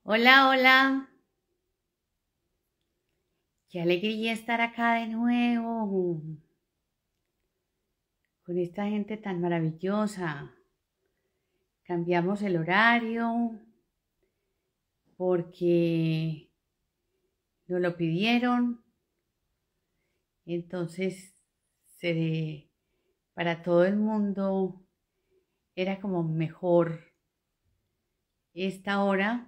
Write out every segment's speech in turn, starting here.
Hola, hola. Qué alegría estar acá de nuevo con esta gente tan maravillosa. Cambiamos el horario porque nos lo pidieron. Entonces, se- para todo el mundo era como mejor esta hora.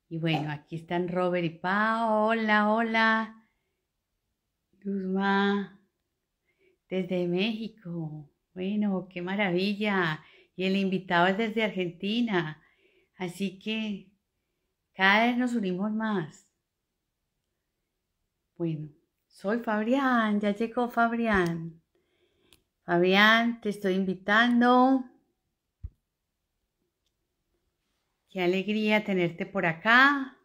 Y bueno, aquí están Robert y Pao. Hola, hola. Luzma. Desde México. Bueno, qué maravilla. Y el invitado es desde Argentina. Así que cada vez nos unimos más. Bueno, soy Fabián, ya llegó Fabián. Fabián, te estoy invitando. Qué alegría tenerte por acá.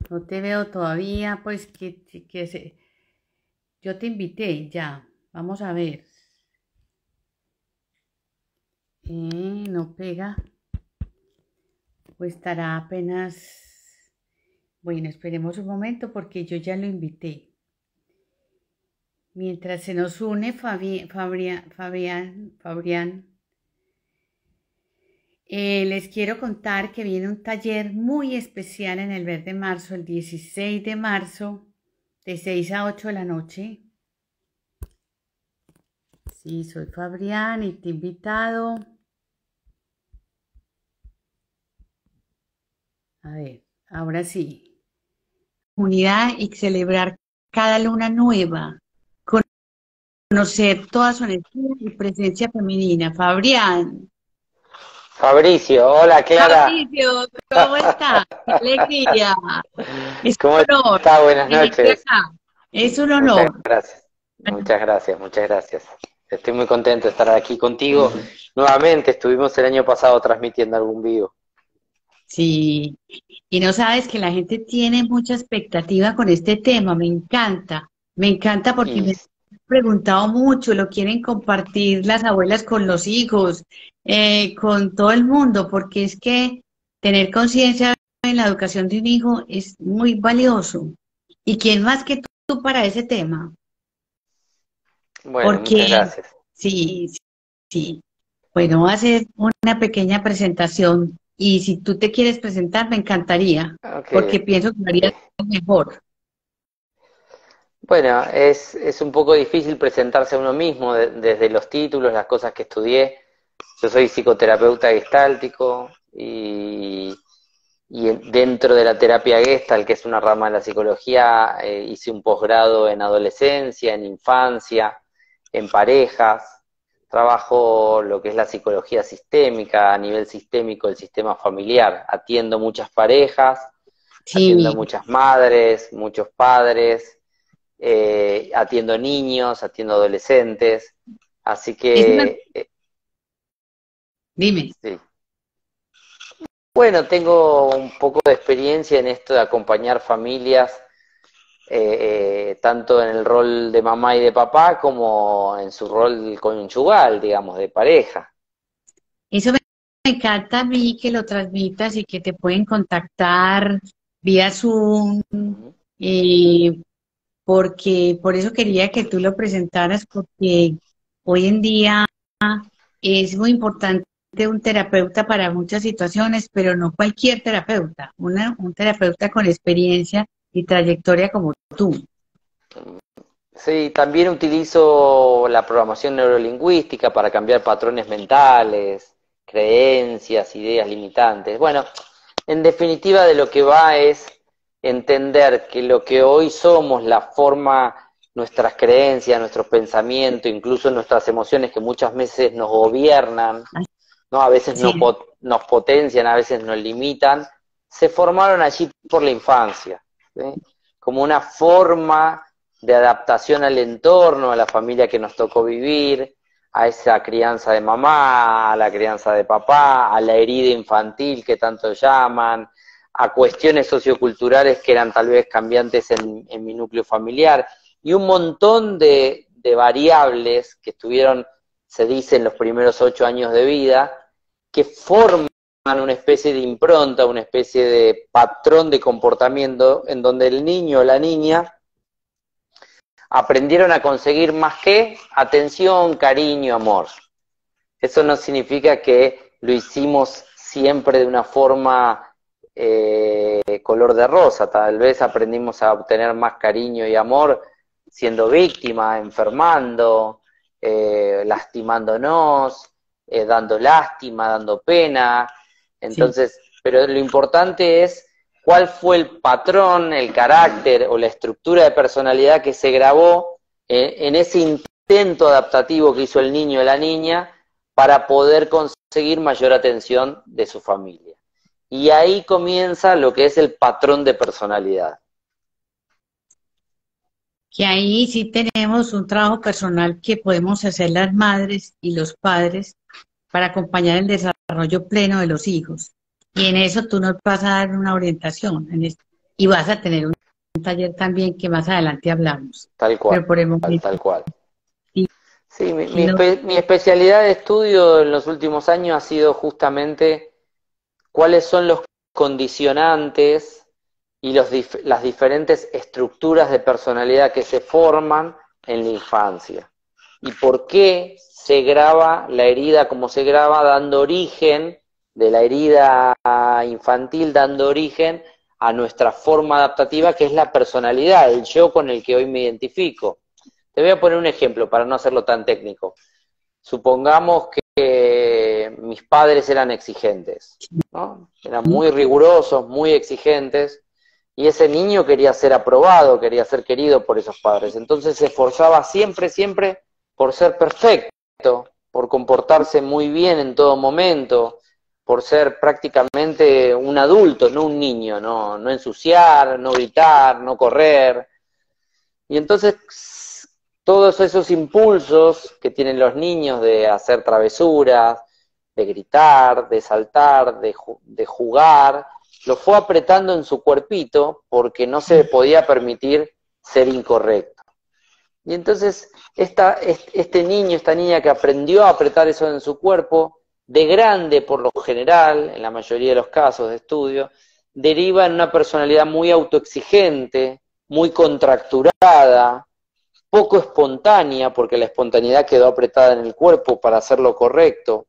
No te veo todavía, pues yo te invité ya. Vamos a ver. No pega. O estará apenas. Bueno, esperemos un momento porque yo ya lo invité. Mientras se nos une Fabián, les quiero contar que viene un taller muy especial en el Verde Marzo, el 16 de marzo, de 6 a 8 de la noche. Sí, soy Fabián y te he invitado. A ver, ahora sí. Unidad y celebrar cada luna nueva. Conocer toda su energía y presencia femenina. Fabián. Fabricio, hola Clara. Fabricio, ¿cómo está? ¡Qué alegría! Es ¿Cómo un honor está? Buenas tenerte noches. acá. Es un Muchas honor. gracias. Muchas gracias, muchas gracias. Estoy muy contento de estar aquí contigo. Nuevamente estuvimos el año pasado transmitiendo algún vivo. Sí, y no sabes que la gente tiene mucha expectativa con este tema. Me encanta porque Y me han preguntado mucho, lo quieren compartir las abuelas con los hijos, con todo el mundo, porque es que tener conciencia en la educación de un hijo es muy valioso. ¿Y quién más que tú para ese tema? bueno, muchas Porque gracias. sí, sí. Bueno, voy a hacer una pequeña presentación y si tú te quieres presentar, me encantaría, Ok, porque pienso que lo ok. harías mejor. Bueno, es un poco difícil presentarse a uno mismo desde los títulos, las cosas que estudié. Yo soy psicoterapeuta gestáltico y dentro de la terapia Gestalt, que es una rama de la psicología, hice un posgrado en adolescencia, en infancia, en parejas. Trabajo lo que es la psicología sistémica, a nivel sistémico, el sistema familiar. Atiendo muchas parejas, atiendo Sí, muchas madres, muchos padres, atiendo niños, atiendo adolescentes. Así eso me... que, Dime. sí. Bueno, tengo un poco de experiencia en esto de acompañar familias, tanto en el rol de mamá y de papá como en su rol conyugal, digamos, de pareja. Eso me encanta a mí que lo transmitas y que te pueden contactar vía Zoom, Ujú. eh, porque por eso quería que tú lo presentaras, porque hoy en día es muy importante un terapeuta para muchas situaciones, pero no cualquier terapeuta, un terapeuta con experiencia y trayectoria como tú. Sí, también utilizo la programación neurolingüística para cambiar patrones mentales, creencias, ideas limitantes. Bueno, en definitiva de lo que va es entender que lo que hoy somos, la forma, nuestras creencias, nuestros pensamientos, incluso nuestras emociones que muchas veces nos gobiernan, ¿no? A veces Sí, nos potencian, a veces nos limitan, se formaron allí por la infancia, ¿sí? Como una forma de adaptación al entorno, a la familia que nos tocó vivir, a esa crianza de mamá, a la crianza de papá, a la herida infantil que tanto llaman, a cuestiones socioculturales que eran tal vez cambiantes en mi núcleo familiar, y un montón de variables que estuvieron se dice en los primeros 8 años de vida, que forman una especie de impronta, una especie de patrón de comportamiento en donde el niño o la niña aprendieron a conseguir más que atención, cariño, amor. Eso no significa que lo hicimos siempre de una forma color de rosa. Tal vez aprendimos a obtener más cariño y amor siendo víctima, enfermando, lastimándonos, dando lástima, dando pena. Entonces, sí. Pero lo importante es cuál fue el patrón, el carácter o la estructura de personalidad que se grabó en ese intento adaptativo que hizo el niño o la niña para poder conseguir mayor atención de su familia. Y ahí comienza lo que es el patrón de personalidad. Que ahí sí tenemos un trabajo personal que podemos hacer las madres y los padres para acompañar el desarrollo pleno de los hijos. Y en eso tú nos vas a dar una orientación. Y vas a tener un taller también que más adelante hablamos. Tal cual. Pero por el momento, tal cual. Sí, mi especialidad de estudio en los últimos años ha sido justamente cuáles son los condicionantes y las diferentes estructuras de personalidad que se forman en la infancia. Y por qué se graba la herida como se graba, dando origen de la herida infantil, dando origen a nuestra forma adaptativa, que es la personalidad, el yo con el que hoy me identifico. Te voy a poner un ejemplo para no hacerlo tan técnico. Supongamos que mis padres eran exigentes, ¿no? Eran muy rigurosos, muy exigentes, y ese niño quería ser aprobado, quería ser querido por esos padres. Entonces se esforzaba siempre, siempre por ser perfecto, por comportarse muy bien en todo momento, por ser prácticamente un adulto, no un niño, no ensuciar, no gritar, no correr. Y entonces todos esos impulsos que tienen los niños de hacer travesuras, de gritar, de saltar, de jugar, lo fue apretando en su cuerpito porque no se podía permitir ser incorrecto. Y entonces este niño, esta niña que aprendió a apretar eso en su cuerpo, de grande por lo general, en la mayoría de los casos de estudio, deriva en una personalidad muy autoexigente, muy contracturada, poco espontánea, porque la espontaneidad quedó apretada en el cuerpo para hacer lo correcto.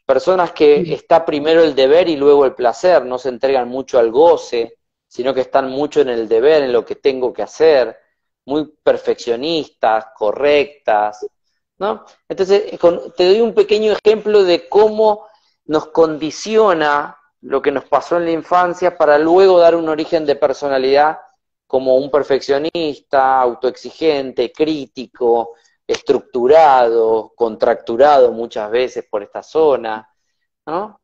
Personas que está primero el deber y luego el placer, no se entregan mucho al goce, sino que están mucho en el deber, en lo que tengo que hacer, muy perfeccionistas, correctas, ¿no? Entonces, te doy un pequeño ejemplo de cómo nos condiciona lo que nos pasó en la infancia para luego dar un origen de personalidad como un perfeccionista, autoexigente, crítico, estructurado, contracturado muchas veces por esta zona, ¿no?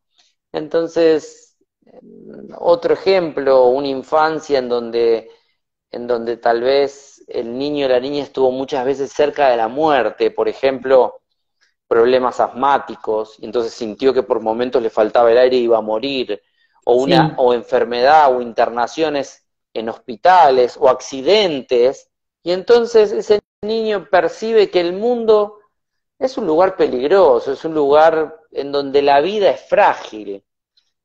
Entonces, otro ejemplo, una infancia en donde tal vez el niño o la niña estuvo muchas veces cerca de la muerte, por ejemplo, problemas asmáticos, y entonces sintió que por momentos le faltaba el aire y iba a morir, o enfermedad o internaciones en hospitales o accidentes, y entonces ese niño percibe que el mundo es un lugar peligroso, es un lugar en donde la vida es frágil,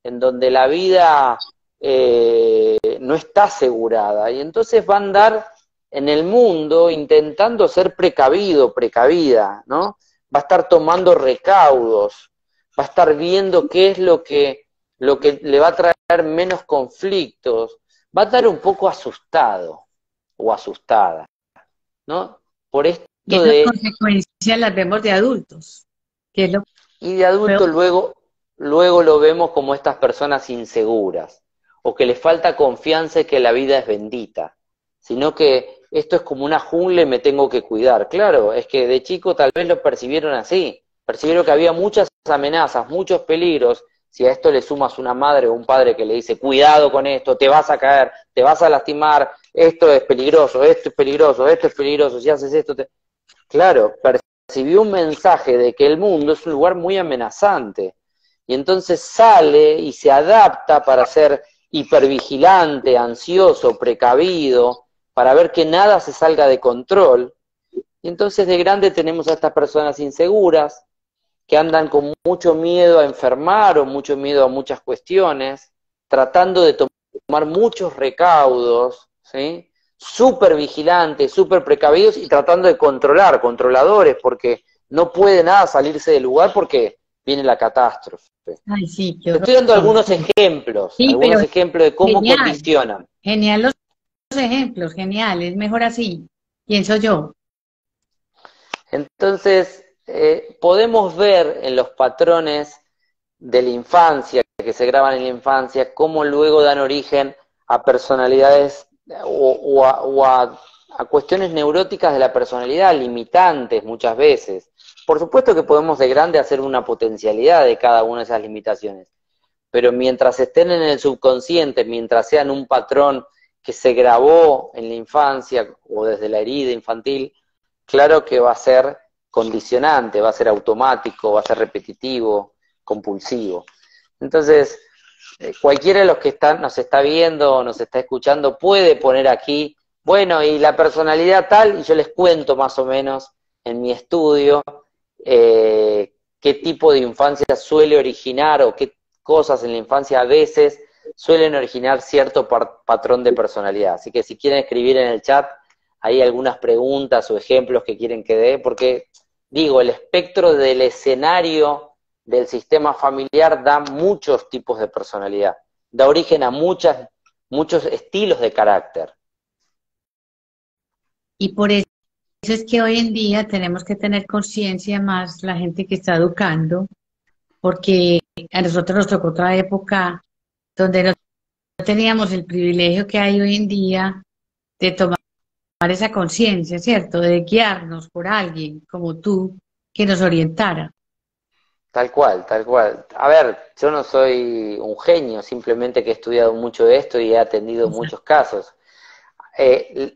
en donde la vida no está asegurada, y entonces va a andar en el mundo intentando ser precavido, precavida, ¿no? Va a estar tomando recaudos, va a estar viendo qué es lo que le va a traer menos conflictos, va a estar un poco asustado o asustada, ¿no? Por esto y esas consecuencias las vemos de adultos, que es lo y de adultos luego lo vemos como estas personas inseguras, o que les falta confianza y que la vida es bendita, sino que esto es como una jungla y me tengo que cuidar. Claro, es que de chico tal vez lo percibieron así, percibieron que había muchas amenazas, muchos peligros. Si a esto le sumas una madre o un padre que le dice, cuidado con esto, te vas a caer, te vas a lastimar, esto es peligroso, esto es peligroso, esto es peligroso, si haces esto... Claro, percibió un mensaje de que el mundo es un lugar muy amenazante, y entonces sale y se adapta para ser hipervigilante, ansioso, precavido, para ver que nada se salga de control, Y entonces de grande tenemos a estas personas inseguras, que andan con mucho miedo a enfermar o mucho miedo a muchas cuestiones, tratando de tomar muchos recaudos, ¿sí? Súper vigilantes, súper precavidos y tratando de controlar, controladores, porque no puede nada salirse del lugar porque viene la catástrofe. Ay, sí, qué Te estoy dando horror. Sí, pero algunos ejemplos de cómo genial, condicionan. genial los ejemplos, genial, es mejor así, pienso yo. Entonces, podemos ver en los patrones de la infancia, que se graban en la infancia, cómo luego dan origen a personalidades a cuestiones neuróticas de la personalidad, limitantes muchas veces. Por supuesto que podemos de grande hacer una potencialidad de cada una de esas limitaciones, pero mientras estén en el subconsciente, mientras sean un patrón que se grabó en la infancia o desde la herida infantil, claro que va a ser condicionante, va a ser automático, va a ser repetitivo, compulsivo. Entonces, cualquiera de los que nos está viendo, nos está escuchando, puede poner aquí, bueno, y la personalidad tal, y yo les cuento más o menos en mi estudio qué tipo de infancia suele originar o qué cosas en la infancia a veces suelen originar cierto patrón de personalidad. Así que si quieren escribir en el chat, hay algunas preguntas o ejemplos que quieren que dé, porque digo, el espectro del escenario del sistema familiar da muchos tipos de personalidad, da origen a muchos estilos de carácter. Y por eso es que hoy en día tenemos que tener conciencia más la gente que está educando, porque a nosotros nos tocó otra época donde no teníamos el privilegio que hay hoy en día de tomar esa conciencia, ¿cierto? De guiarnos por alguien como tú que nos orientara. Tal cual, tal cual. A ver, yo no soy un genio, simplemente que he estudiado mucho de esto y he atendido muchos casos. Eh,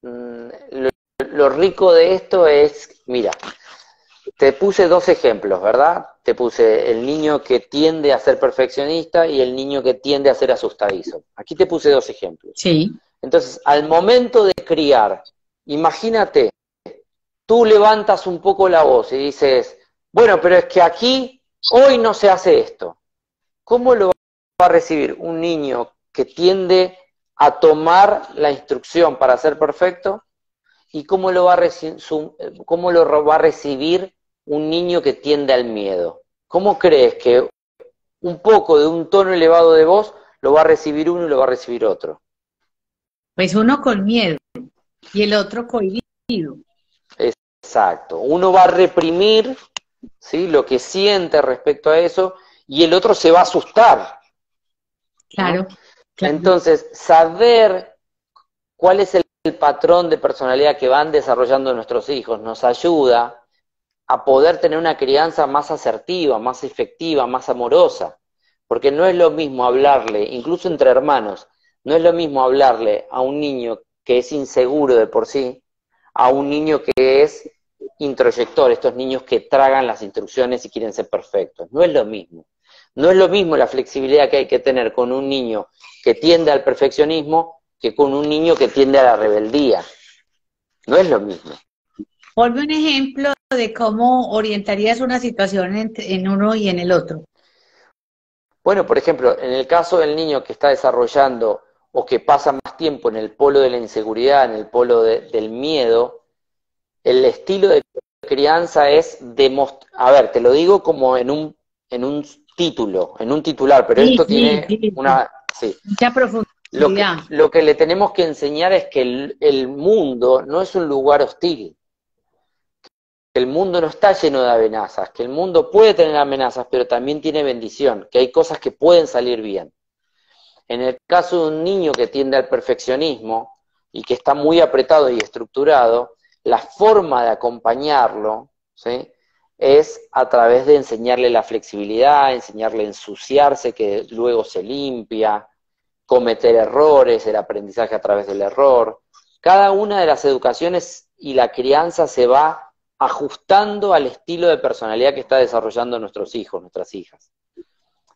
lo rico de esto es, mira, te puse dos ejemplos, ¿verdad? Te puse el niño que tiende a ser perfeccionista y el niño que tiende a ser asustadizo. Aquí te puse dos ejemplos. Sí, Entonces, al momento de criar, imagínate, tú levantas un poco la voz y dices, bueno, pero es que aquí hoy no se hace esto. ¿Cómo lo va a recibir un niño que tiende a tomar la instrucción para ser perfecto? ¿Y cómo lo va a recibir un niño que tiende al miedo? ¿Cómo crees que un poco de un tono elevado de voz lo va a recibir uno y lo va a recibir otro? pues uno con miedo y el otro cohibido. Exacto. Uno va a reprimir, ¿sí?, lo que siente respecto a eso y el otro se va a asustar, ¿no? Claro, claro. Entonces, saber cuál es el patrón de personalidad que van desarrollando nuestros hijos nos ayuda a poder tener una crianza más asertiva, más efectiva, más amorosa. Porque no es lo mismo hablarle, incluso entre hermanos, no es lo mismo hablarle a un niño que es inseguro de por sí, a un niño que es introyector, estos niños que tragan las instrucciones y quieren ser perfectos. No es lo mismo. No es lo mismo la flexibilidad que hay que tener con un niño que tiende al perfeccionismo que con un niño que tiende a la rebeldía. No es lo mismo. Ponme un ejemplo de cómo orientarías una situación en uno y en el otro. Bueno, por ejemplo, en el caso del niño que está desarrollando o que pasa más tiempo en el polo de la inseguridad, en el polo del miedo, el estilo de crianza es a ver, te lo digo como en un título, en un titular, pero Sí, esto sí, tiene sí, sí. una, sí. Mucha profundidad. Lo que le tenemos que enseñar es que el mundo no es un lugar hostil, que el mundo no está lleno de amenazas, que el mundo puede tener amenazas, pero también tiene bendición, que hay cosas que pueden salir bien. En el caso de un niño que tiende al perfeccionismo y que está muy apretado y estructurado, la forma de acompañarlo, ¿sí?, es a través de enseñarle la flexibilidad, enseñarle a ensuciarse, que luego se limpia, cometer errores, el aprendizaje a través del error. Cada una de las educaciones y la crianza se va ajustando al estilo de personalidad que está desarrollando nuestros hijos, nuestras hijas.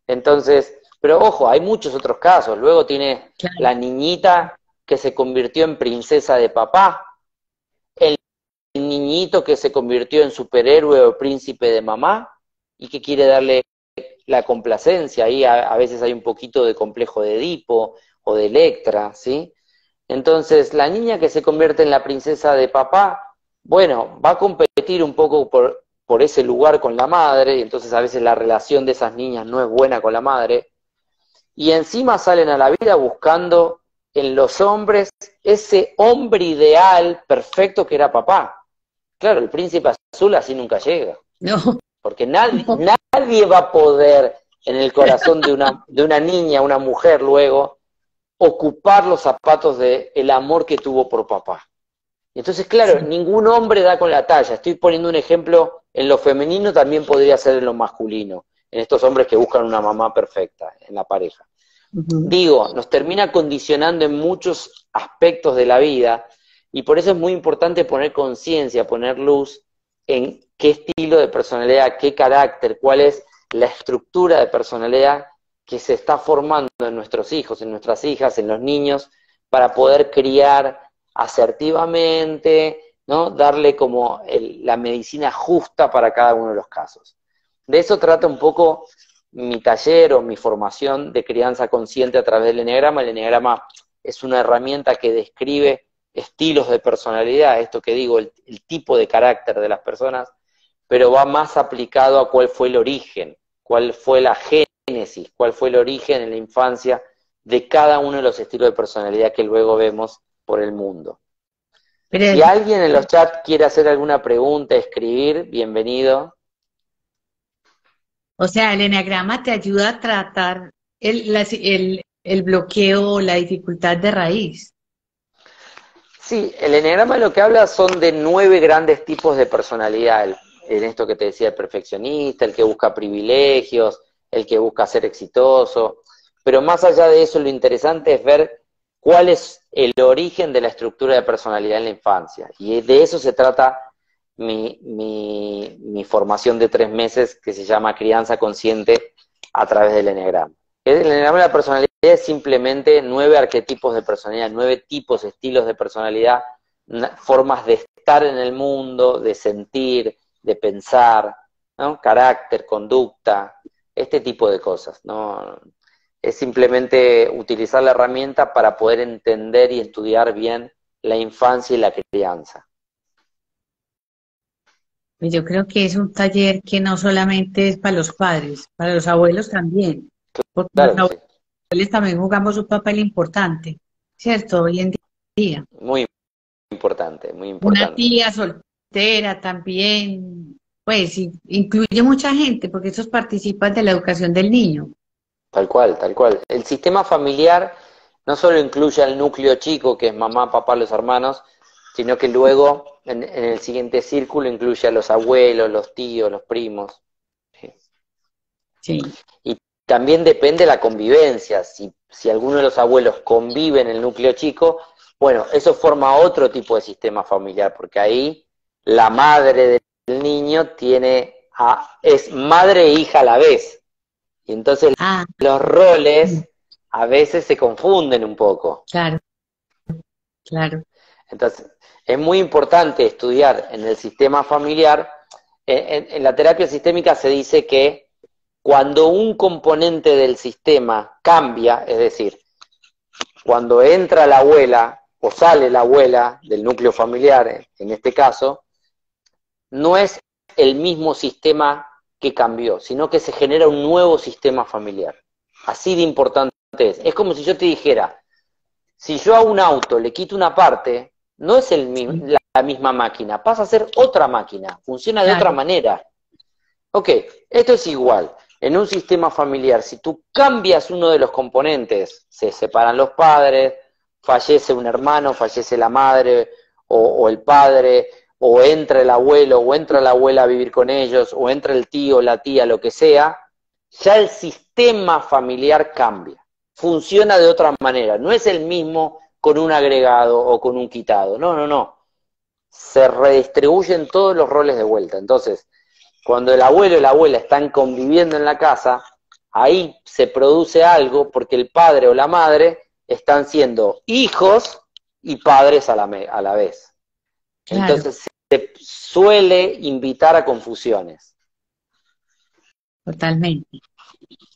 Entonces, pero ojo, hay muchos otros casos. Luego tiene Claro. la niñita que se convirtió en princesa de papá, el niñito que se convirtió en superhéroe o príncipe de mamá y que quiere darle la complacencia. Ahí a veces hay un poquito de complejo de Edipo o de Electra, ¿sí? Entonces, la niña que se convierte en la princesa de papá, bueno, va a competir un poco por ese lugar con la madre, y entonces a veces la relación de esas niñas no es buena con la madre, y encima salen a la vida buscando en los hombres ese hombre ideal, perfecto que era papá. Claro, el príncipe azul así nunca llega, No, porque nadie va a poder en el corazón de una niña, una mujer luego, ocupar los zapatos del amor que tuvo por papá. Entonces, claro, sí. ningún hombre da con la talla. Estoy poniendo un ejemplo en lo femenino, también podría ser en lo masculino, en estos hombres que buscan una mamá perfecta en la pareja. Ujú. Digo, nos termina condicionando en muchos aspectos de la vida y por eso es muy importante poner conciencia, poner luz en qué estilo de personalidad, qué carácter, cuál es la estructura de personalidad que se está formando en nuestros hijos, en nuestras hijas, en los niños, para poder criar asertivamente, ¿no? Darle como la medicina justa para cada uno de los casos. De eso trata un poco mi taller o mi formación de crianza consciente a través del eneagrama. El eneagrama es una herramienta que describe estilos de personalidad, esto que digo, el tipo de carácter de las personas, pero va más aplicado a cuál fue el origen, cuál fue la génesis, cuál fue el origen en la infancia de cada uno de los estilos de personalidad que luego vemos por el mundo. Si Pero, alguien en los chats quiere hacer alguna pregunta, escribir, bienvenido. o sea, el eneagrama te ayuda a tratar el bloqueo, la dificultad de raíz. Sí, el eneagrama lo que habla son de 9 grandes tipos de personalidad. En esto que te decía, el perfeccionista, el que busca privilegios, el que busca ser exitoso. Pero más allá de eso, lo interesante es ver cuál es el origen de la estructura de personalidad en la infancia. Y de eso se trata mi formación de 3 meses, que se llama Crianza Consciente a través del eneagrama. El eneagrama de la personalidad es simplemente 9 arquetipos de personalidad, 9 tipos, estilos de personalidad, formas de estar en el mundo, de sentir, de pensar, ¿no? Carácter, conducta, este tipo de cosas, ¿no? Es simplemente utilizar la herramienta para poder entender y estudiar bien la infancia y la crianza. Pues yo creo que es un taller que no solamente es para los padres, para los abuelos también, porque los Claro que sí, abuelos también jugamos un papel importante, ¿cierto? Hoy en día. muy importante, muy Una importante. tía soltera también, pues incluye mucha gente, porque estos participan de la educación del niño. Tal cual, tal cual. El sistema familiar no solo incluye al núcleo chico, que es mamá, papá, los hermanos, sino que luego en el siguiente círculo incluye a los abuelos, los tíos, los primos. ¿Sí? Sí, Y también depende de la convivencia. Si alguno de los abuelos convive en el núcleo chico, bueno, eso forma otro tipo de sistema familiar, porque ahí la madre del niño es madre e hija a la vez. Y entonces ah, los roles a veces se confunden un poco. claro, claro. Entonces, es muy importante estudiar en el sistema familiar. En la terapia sistémica se dice que cuando un componente del sistema cambia, es decir, cuando entra la abuela o sale la abuela del núcleo familiar, en este caso, no es el mismo sistema que cambió, sino que se genera un nuevo sistema familiar. Así de importante es. Es como si yo te dijera, si yo a un auto le quito una parte, no es Sí, la misma máquina, pasa a ser otra máquina, funciona de otra claro, manera. Ok, esto es igual. En un sistema familiar, si tú cambias uno de los componentes, se separan los padres, fallece un hermano, fallece la madre o el padre, o entra el abuelo o entra la abuela a vivir con ellos, o entra el tío, la tía, lo que sea, ya el sistema familiar cambia. Funciona de otra manera. No es el mismo con un agregado o con un quitado. No, no, no. Se redistribuyen todos los roles de vuelta. Entonces, cuando el abuelo y la abuela están conviviendo en la casa, ahí se produce algo porque el padre o la madre están siendo hijos y padres a la vez. claro. Entonces suele invitar a confusiones. Totalmente.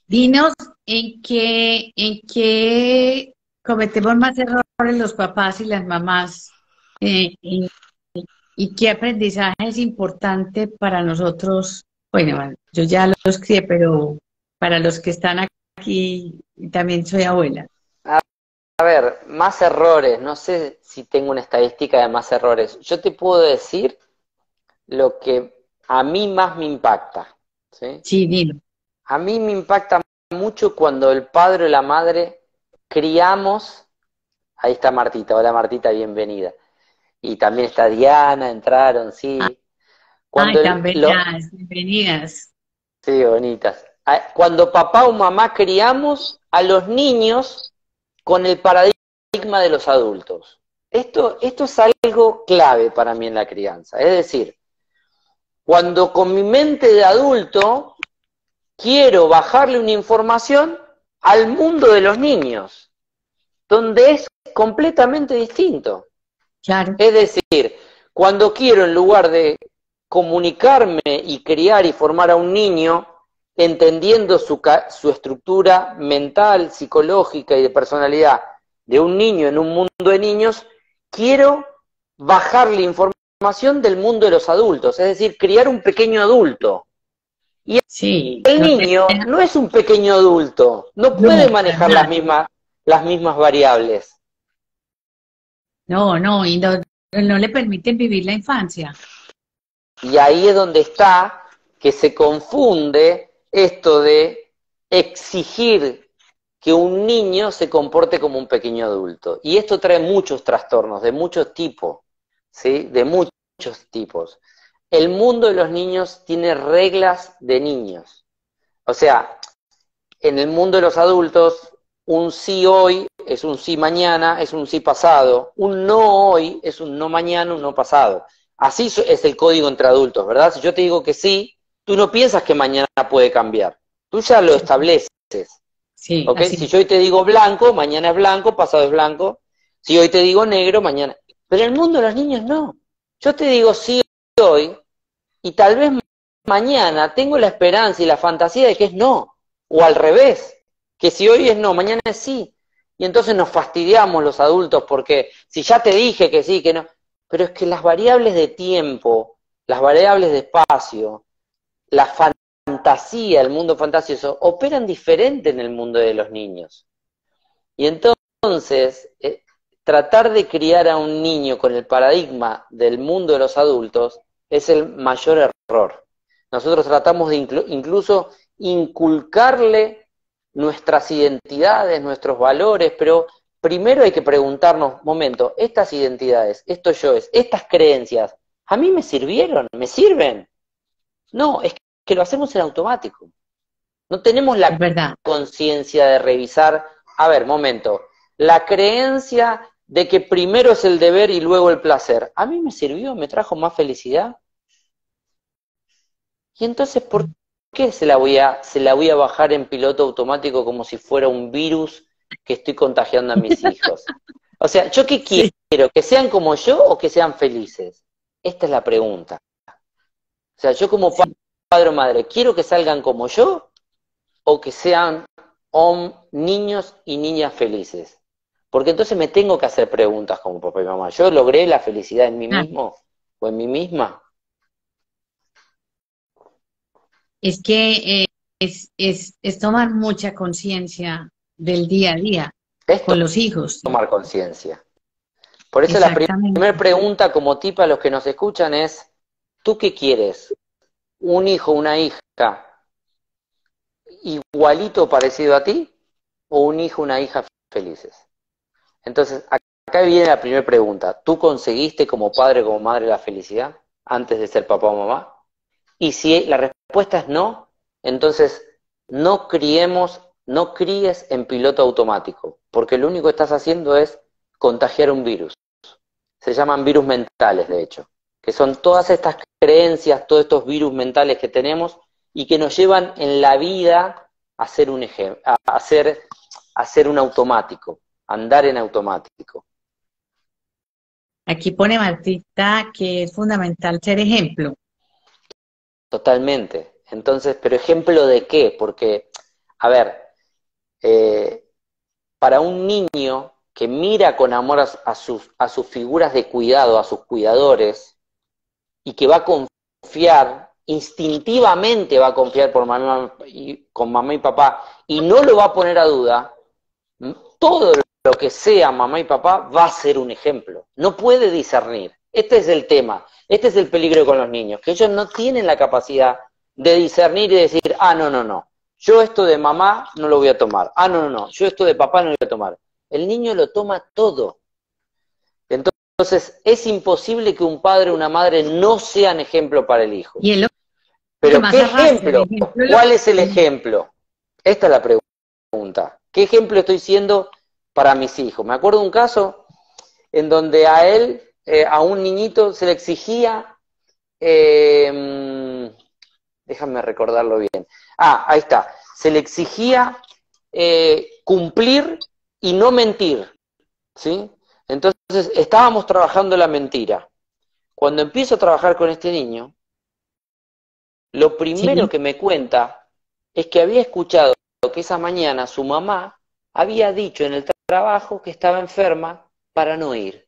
Dinos en qué cometemos más errores los papás y las mamás, y qué aprendizaje es importante para nosotros. Bueno, yo ya los crié, pero para los que están aquí, también soy abuela. A ver, más errores, no sé si tengo una estadística de más errores. Yo te puedo decir lo que a mí más me impacta, ¿sí? Sí, dilo. A mí me impacta mucho cuando el padre o la madre criamos, ahí está Martita, hola Martita, bienvenida. Y también está Diana, entraron, sí. Cuando Ay, tan bellas, bienvenidas. sí, bonitas. Cuando papá o mamá criamos a los niños con el paradigma de los adultos. Esto es algo clave para mí en la crianza. Es decir, cuando con mi mente de adulto quiero bajarle una información al mundo de los niños, donde es completamente distinto. Claro, Es decir, cuando quiero, en lugar de comunicarme y criar y formar a un niño, entendiendo su estructura mental, psicológica y de personalidad de un niño en un mundo de niños, quiero bajarle información del mundo de los adultos, es decir, criar un pequeño adulto. Y sí, el no te niño deja- no es un pequeño adulto, no puede no, para manejar nada. las mismas variables. No, no, y no le permiten vivir la infancia. Y ahí es donde está que se confunde esto de exigir que un niño se comporte como un pequeño adulto. Y esto trae muchos trastornos, de muchos tipos, ¿sí? De muchos tipos. El mundo de los niños tiene reglas de niños. O sea, en el mundo de los adultos, un sí hoy es un sí mañana, es un sí pasado. Un no hoy es un no mañana, un no pasado. Así es el código entre adultos, ¿verdad? Si yo te digo que sí, tú no piensas que mañana puede cambiar. Tú ya lo estableces, Sí, ¿ok? Si así. yo hoy te digo blanco, mañana es blanco, pasado es blanco. Si hoy te digo negro, mañana. Pero en el mundo de los niños no. Yo te digo sí hoy y tal vez mañana tengo la esperanza y la fantasía de que es no, o al revés, que si hoy es no, mañana es sí. Y entonces nos fastidiamos los adultos porque si ya te dije que sí, que no, pero es que las variables de tiempo, las variables de espacio, la fantasía, el mundo fantasioso, operan diferente en el mundo de los niños. Y entonces, tratar de criar a un niño con el paradigma del mundo de los adultos es el mayor error. Nosotros tratamos de incluso inculcarle nuestras identidades, nuestros valores, pero primero hay que preguntarnos, momento, estas identidades, estos yoes, estas creencias, ¿a mí me sirvieron? ¿Me sirven? No, es que lo hacemos en automático. No tenemos Es la verdad. conciencia de revisar, a ver, momento, la creencia de que primero es el deber y luego el placer, ¿a mí me sirvió? ¿Me trajo más felicidad? Y entonces, ¿por qué se la voy a bajar en piloto automático como si fuera un virus que estoy contagiando a mis hijos? O sea, ¿yo qué Sí. quiero? ¿Que sean como yo o que sean felices? Esta es la pregunta. O sea, yo como Sí, padre o madre, ¿quiero que salgan como yo o que sean niños y niñas felices? Porque entonces me tengo que hacer preguntas como papá y mamá. ¿Yo logré la felicidad en mí ah, mismo o en mí misma? es que es tomar mucha conciencia del día a día Esto con es los hijos. tomar conciencia. Por eso la primera Exactamente. pregunta como tip a los que nos escuchan es, ¿tú qué quieres? ¿Un hijo, una hija igualito o parecido a ti? ¿O un hijo, una hija felices? Entonces, acá viene la primera pregunta. ¿Tú conseguiste como padre, como madre la felicidad antes de ser papá o mamá? Y si la respuesta es no, entonces no críes en piloto automático, porque lo único que estás haciendo es contagiar un virus. Se llaman virus mentales, de hecho, que son todas estas creencias, todos estos virus mentales que tenemos y que nos llevan en la vida a ser un ejemplo, a ser un automático, a andar en automático. Aquí pone Martita que es fundamental ser ejemplo. Totalmente. Entonces, ¿pero ejemplo de qué? Porque, a ver, eh, para un niño que mira con amor a sus figuras de cuidado, a sus cuidadores, y que va a confiar, instintivamente va a confiar con mamá y papá, y no lo va a poner a duda, todo lo que sea mamá y papá va a ser un ejemplo. No puede discernir. Este es el tema, este es el peligro con los niños, que ellos no tienen la capacidad de discernir y decir, ah, no, no, no, yo esto de mamá no lo voy a tomar, ah, no, no, no, yo esto de papá no lo voy a tomar. El niño lo toma todo. Entonces, es imposible que un padre o una madre no sean ejemplo para el hijo. Y es lo que Pero, más ¿qué arrastra, el ejemplo? ejemplo es ¿Cuál es el ejemplo? Esta es la pregunta. ¿Qué ejemplo estoy siendo para mis hijos? Me acuerdo de un caso en donde a él, a un niñito, se le exigía, déjame recordarlo bien. Ah, ahí está. Se le exigía cumplir y no mentir, ¿sí? Entonces, estábamos trabajando la mentira. Cuando empiezo a trabajar con este niño, lo primero sí, que me cuenta es que había escuchado que esa mañana su mamá había dicho en el trabajo que estaba enferma para no ir.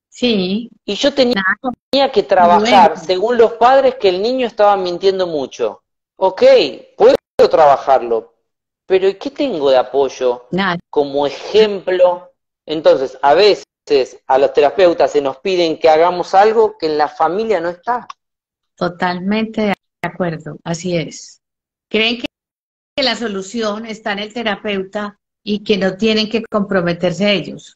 sí, Y yo nada tenía que trabajar, congruente, según los padres, que el niño estaba mintiendo mucho. Ok, puedo trabajarlo, pero ¿y qué tengo de apoyo nada, como ejemplo? Entonces, a veces a los terapeutas se nos piden que hagamos algo que en la familia no está. totalmente de acuerdo, así es. Creen que la solución está en el terapeuta y que no tienen que comprometerse ellos.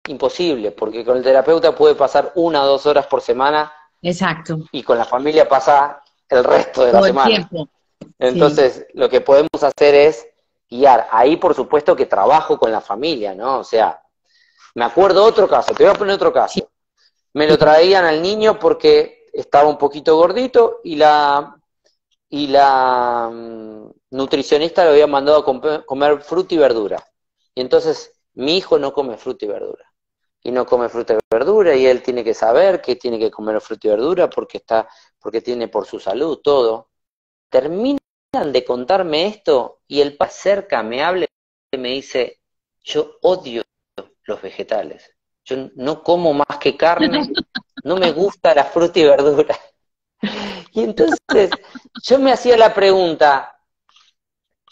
Imposible, porque con el terapeuta puede pasar 1 o 2 horas por semana Exacto, y con la familia pasa el resto de la todo el semana. tiempo, sí, Entonces, lo que podemos hacer es guiar. Ahí, por supuesto, que trabajo con la familia, ¿no? O sea, me acuerdo otro caso, te voy a poner otro sí, caso. Me lo traían al niño porque estaba un poquito gordito y la nutricionista le había mandado a comer fruta y verdura. Y entonces mi hijo no come fruta y verdura. Y no come fruta y verdura, y él tiene que saber que tiene que comer fruta y verdura porque tiene por su salud, todo. Terminan de contarme esto y el padre cerca me habla y me dice, yo odio los vegetales. Yo no como más que carne, no me gusta la fruta y verdura. Y entonces yo me hacía la pregunta,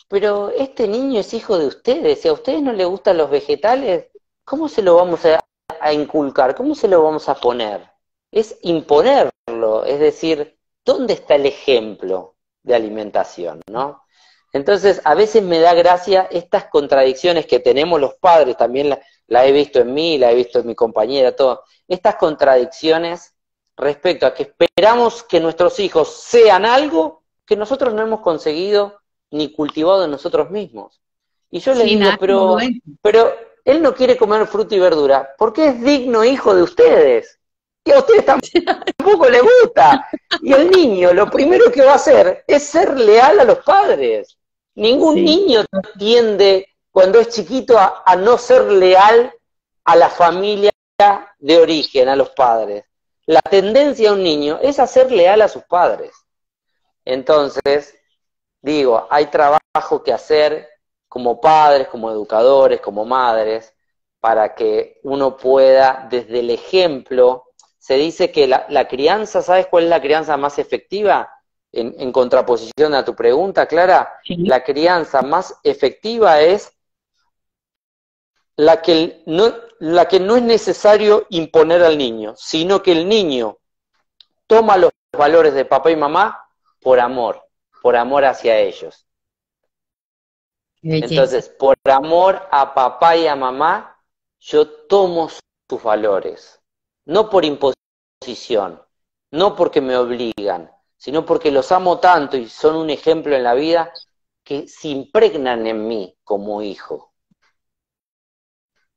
pero este niño es hijo de ustedes, si a ustedes no les gustan los vegetales, ¿cómo se lo vamos a inculcar? ¿Cómo se lo vamos a poner? Es imponerlo, es decir, ¿dónde está el ejemplo de alimentación, no? Entonces, a veces me da gracia estas contradicciones que tenemos los padres, también la he visto en mí, la he visto en mi compañera, todo. Estas contradicciones respecto a que esperamos que nuestros hijos sean algo que nosotros no hemos conseguido ni cultivado en nosotros mismos. Y yo les sí, digo, nada congruente. pero él no quiere comer fruta y verdura, porque es digno hijo de ustedes. Y a ustedes tampoco les gusta. Y el niño lo primero que va a hacer es ser leal a los padres. Ningún Sí, niño tiende, cuando es chiquito, a no ser leal a la familia de origen, a los padres. La tendencia de un niño es a ser leal a sus padres. Entonces, digo, hay trabajo que hacer como padres, como educadores, como madres, para que uno pueda, desde el ejemplo, se dice que la crianza, ¿sabes cuál es la crianza más efectiva? En contraposición a tu pregunta, Clara, sí, la crianza más efectiva es la que no es necesario imponer al niño, sino que el niño toma los valores de papá y mamá por amor hacia ellos. qué belleza. Entonces, por amor a papá y a mamá, yo tomo sus valores, no por imposición, no porque me obligan, sino porque los amo tanto y son un ejemplo en la vida que se impregnan en mí como hijo.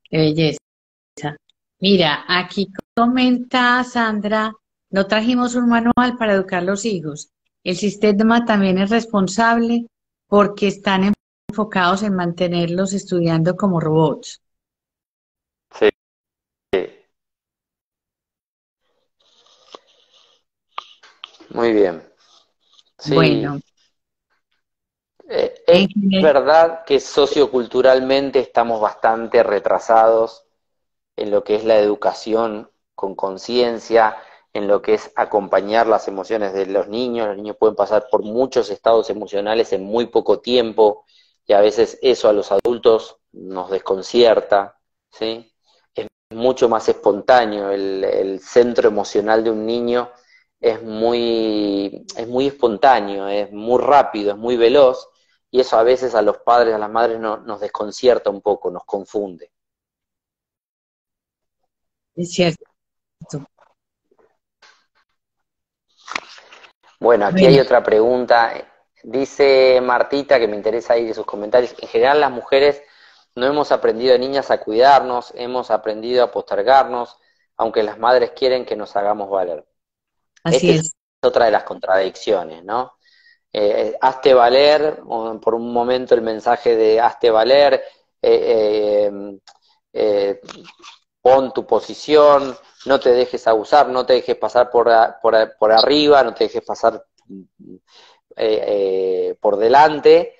Qué belleza. Mira, aquí comenta Sandra, no trajimos un manual para educar a los hijos. El sistema también es responsable porque están enfocados en mantenerlos estudiando como robots. Sí, Muy bien. Sí, Bueno, es en general, verdad que socioculturalmente estamos bastante retrasados en lo que es la educación con conciencia, en lo que es acompañar las emociones de los niños. Los niños pueden pasar por muchos estados emocionales en muy poco tiempo y a veces eso a los adultos nos desconcierta, ¿sí? Es mucho más espontáneo, el centro emocional de un niño es muy espontáneo, es muy rápido, es muy veloz y eso a veces a los padres, a las madres nos desconcierta un poco, nos confunde. es cierto. Bueno, aquí Bueno, hay otra pregunta. Dice Martita, que me interesa ahí de sus comentarios, en general las mujeres no hemos aprendido de niñas a cuidarnos, hemos aprendido a postergarnos, aunque las madres quieren que nos hagamos valer. así Esta es es. otra de las contradicciones, ¿no? Hazte valer, o por un momento el mensaje de hazte valer, eh, eh, eh, pon tu posición, no te dejes abusar, no te dejes pasar por arriba, no te dejes pasar por delante,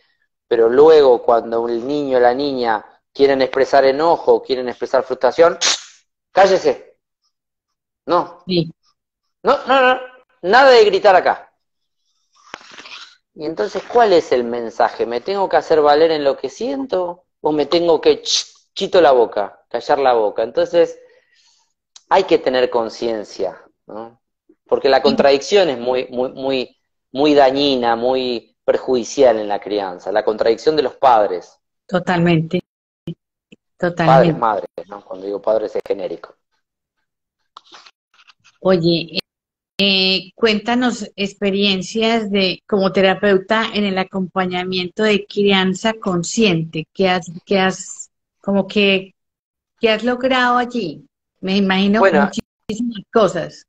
pero luego cuando el niño o la niña quieren expresar enojo, quieren expresar frustración, cállese, no, Sí, no, nada de gritar acá. Y entonces, ¿cuál es el mensaje? ¿Me tengo que hacer valer en lo que siento o me tengo que chito la boca, callar la boca? Entonces, hay que tener conciencia, ¿no? Porque la sí, contradicción es muy dañina, muy perjudicial en la crianza. La contradicción de los padres, totalmente, padres, totalmente. madres, ¿no? Cuando digo padres es genérico. Oye, cuéntanos experiencias de como terapeuta en el acompañamiento de crianza consciente. Como que has logrado allí? Me imagino Bueno, muchísimas cosas.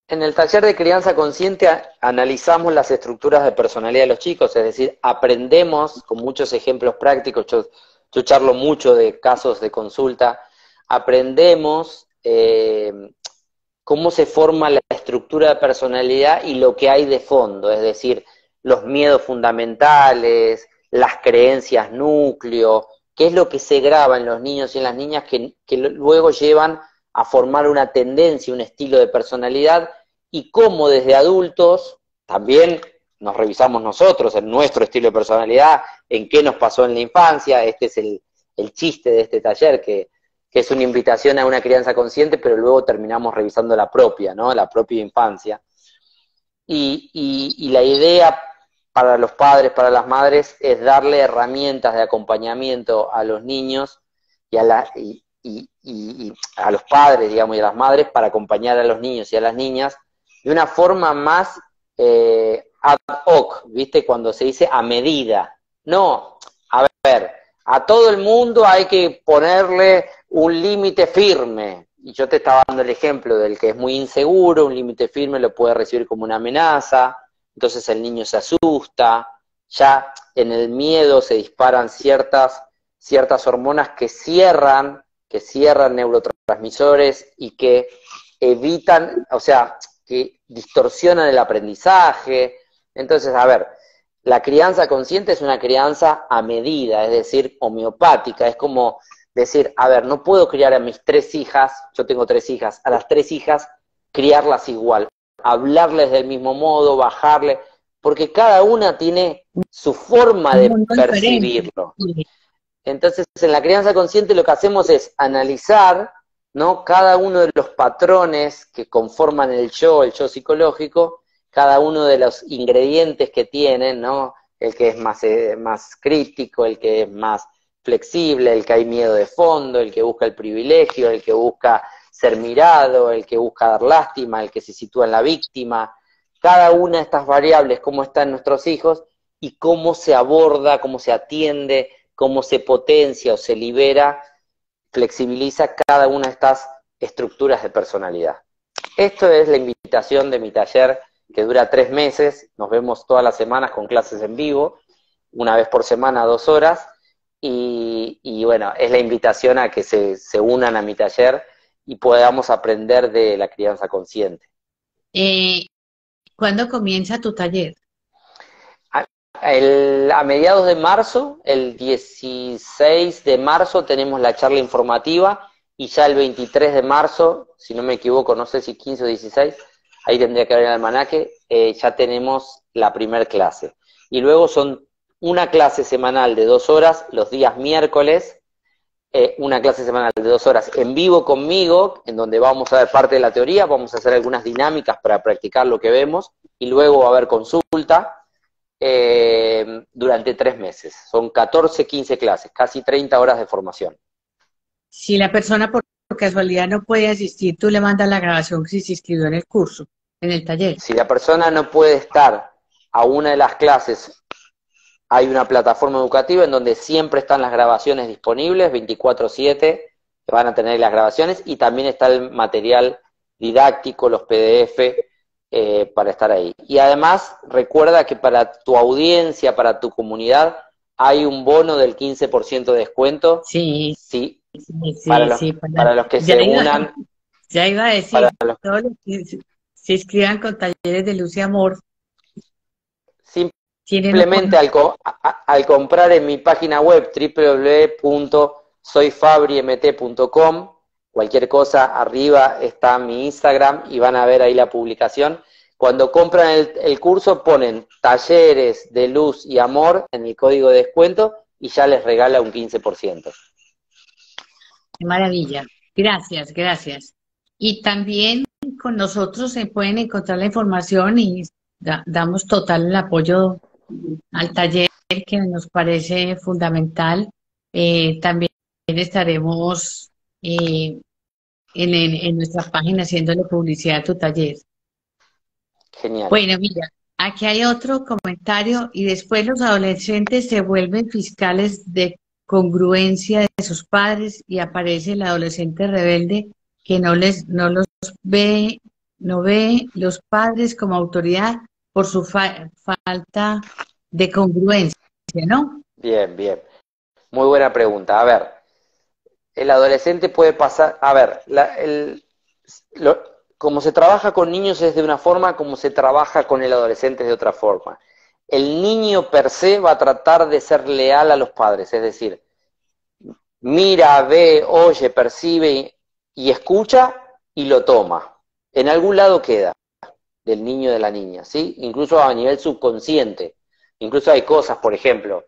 en el taller de crianza consciente analizamos las estructuras de personalidad de los chicos, es decir, aprendemos con muchos ejemplos prácticos, yo charlo mucho de casos de consulta, aprendemos cómo se forma la estructura de personalidad y lo que hay de fondo, es decir, los miedos fundamentales, las creencias núcleo, qué es lo que se graba en los niños y en las niñas que luego llevan a formar una tendencia, un estilo de personalidad y cómo desde adultos también nos revisamos nosotros en nuestro estilo de personalidad, en qué nos pasó en la infancia, este es el chiste de este taller que es una invitación a una crianza consciente, pero luego terminamos revisando la propia, ¿no? La propia infancia. Y la idea para los padres, para las madres, es darle herramientas de acompañamiento a los niños y y a los padres, digamos, y a las madres para acompañar a los niños y a las niñas de una forma más ad hoc, ¿viste? Cuando se dice a medida. No, a ver, a todo el mundo hay que ponerle un límite firme. Y yo te estaba dando el ejemplo del que es muy inseguro, un límite firme lo puede recibir como una amenaza, entonces el niño se asusta, ya en el miedo se disparan ciertas hormonas que cierran neurotransmisores y que evitan, o sea, que distorsionan el aprendizaje. Entonces, a ver, la crianza consciente es una crianza a medida, es decir, homeopática, es como decir, a ver, no puedo criar a mis 3 hijas, yo tengo 3 hijas, a las 3 hijas criarlas igual, hablarles del mismo modo, bajarle, porque cada una tiene su forma Un de mundo diferente. percibirlo. Entonces, en la crianza consciente lo que hacemos es analizar, ¿no? Cada uno de los patrones que conforman el yo psicológico, cada uno de los ingredientes que tienen, ¿no? El que es más crítico, el que es más flexible, el que hay miedo de fondo, el que busca el privilegio, el que busca ser mirado, el que busca dar lástima, el que se sitúa en la víctima. Cada una de estas variables, cómo están nuestros hijos y cómo se aborda, cómo se atiende, cómo se potencia o se libera, flexibiliza cada una de estas estructuras de personalidad. Esto es la invitación de mi taller que dura 3 meses, nos vemos todas las semanas con clases en vivo, una vez por semana, 2 horas, y bueno, es la invitación a que se unan a mi taller y podamos aprender de la crianza consciente. ¿Cuándo comienza tu taller? A mediados de marzo, el 16 de marzo, tenemos la charla informativa y ya el 23 de marzo, si no me equivoco, no sé si 15 o 16, ahí tendría que haber el almanaque, ya tenemos la primer clase. Y luego son una clase semanal de 2 horas los días miércoles, una clase semanal de 2 horas en vivo conmigo, en donde vamos a ver parte de la teoría, vamos a hacer algunas dinámicas para practicar lo que vemos, y luego va a haber consulta durante 3 meses. Son 14, 15 clases, casi 30 horas de formación. Si la persona por casualidad no puede asistir, tú le mandas la grabación si se inscribió en el curso, en el taller. Si la persona no puede estar a una de las clases, hay una plataforma educativa en donde siempre están las grabaciones disponibles, 24/7, que van a tener las grabaciones, y también está el material didáctico, los PDF, para estar ahí. Y además, recuerda que para tu audiencia, para tu comunidad, hay un bono del 15% de descuento. Sí, Sí, sí, sí. para los que se unan. Ya iba a decir, todos los que se inscriban con talleres de luz y amor. Simplemente al comprar en mi página web www.soyfabriemt.com, cualquier cosa, arriba está mi Instagram y van a ver ahí la publicación. Cuando compran el curso ponen talleres de luz y amor en el código de descuento y ya les regala un 15%. Qué maravilla. Gracias, gracias. Y también con nosotros se pueden encontrar la información y damos total el apoyo al taller que nos parece fundamental. También estaremos en nuestra página haciéndole publicidad a tu taller. Genial. Bueno, mira, aquí hay otro comentario y después los adolescentes se vuelven fiscales de congruencia de sus padres y aparece el adolescente rebelde que no los ve, no ve los padres como autoridad por su falta de congruencia, ¿no? Bien, bien. Muy buena pregunta. A ver, el adolescente puede pasar, a ver, como se trabaja con niños es de una forma, como se trabaja con el adolescente es de otra forma. El niño per se va a tratar de ser leal a los padres, es decir, mira, ve, oye, percibe y escucha y lo toma. En algún lado queda del niño o de la niña, ¿sí? Incluso a nivel subconsciente. Incluso hay cosas, por ejemplo,